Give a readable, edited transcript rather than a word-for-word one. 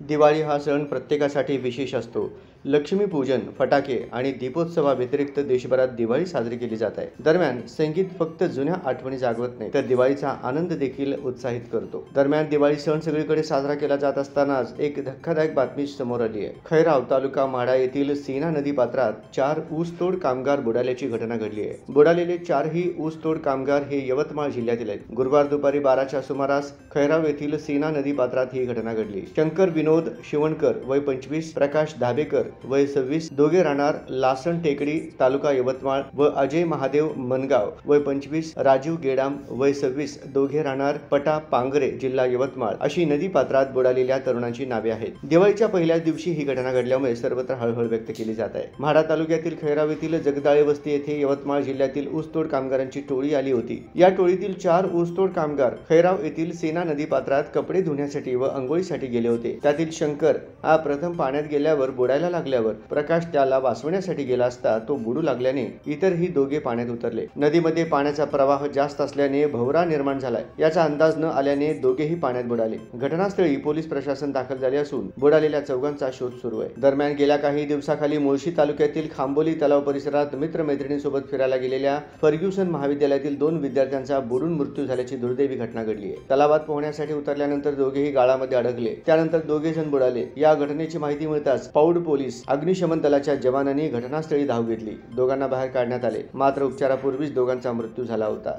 दिवाळी हा सण प्रत्येकासाठी विशेष असतो. लक्ष्मीपूजन, फटाके आणि दीपोत्सवाव्यतिरिक्त देशभरात दिवाळी साजरी केली जात आहे. दरम्यान संगीत फक्त जुन्या आठवणी जागवत नाही, तर दिवाळीचा आनंद देखील उत्साहित करतो. दरम्यान दिवाळी सण सगळीकडे साजरा केला जात असतानाच एक धक्कादायक बातमी समोर आली आहे. खैराव तालुका माढा येथील सीना नदी पात्रात 4 ऊसतोड कामगार बुडाल्याची घटना घडली आहे. बुडालेले 4ही ऊसतोड कामगार हे यवतमाळ जिल्ह्यातील आहेत. गुरुवार दुपारी 12च्या सुमारास खैराव येथील सीना नदी पात्रात ही घटना घडली. शंकर विनोद शिवणकर वय 25, प्रकाश धाबेकर वय 26 दोघे राहणार लासण टेकडी तालुका यवतमाळ व अजय महादेव मनगाव वय 25, राजीव गेडाम वय 26 दोघे राहणार पटा पांगरे जिल्हा यवतमाळ अशी नदी पात्रात बुडालेल्या तरुणांची नावे आहेत. दिवाळीच्या पहिल्याच दिवशी ही घटना घडल्यामुळे सर्वत्र हळहळ व्यक्त केली जात आहे. म्हाडा तालुक्यातील खैराव येथील जगदाळे वस्ती येथे यवतमाळ जिल्ह्यातील ऊसतोड कामगारांची टोळी आली होती. या टोळीतील 4 ऊसतोड कामगार खैराव येथील सीना नदी पात्रात कपडे धुण्यासाठी व अंघोळीसाठी गेले होते. त्यातील शंकर हा प्रथम पाण्यात गेल्यावर बुडायला लागल्यावर प्रकाश त्याला वाचवण्यासाठी गेला असता तो बुडू लागल्याने इतरही दोघे पाण्यात उतरले. नदीमध्ये पाण्याचा प्रवाह जास्त असल्याने भवरा निर्माण झालाय. याचा अंदाज न आल्याने दोघेही पाण्यात बुडाले. घटनास्थळी पोलीस प्रशासन दाखल झाले असून बुडालेल्या चौघांचा शोध सुरू आहे. दरम्यान गेल्या काही दिवसाखाली मुळशी तालुक्यातील खांबोली तलाव परिसरात मित्रमैत्रिणींसोबत फिरायला गेलेल्या फर्ग्युसन महाविद्यालयातील 2 विद्यार्थ्यांचा बुडून मृत्यू झाल्याची दुर्दैवी घटना घडली आहे. तलावात पोहण्यासाठी उतरल्यानंतर दोघेही गाळामध्ये अडकले. त्यानंतर दोघे जण बुडाले. या घटनेची माहिती मिळताच पौड पोलीस अग्निशमन दलाच्या जवानांनी घटनास्थळी धाव घेतली. दोघांना बाहेर काढण्यात आले, मात्र उपचारापूर्वीच दोघांचा मृत्यू झाला होता.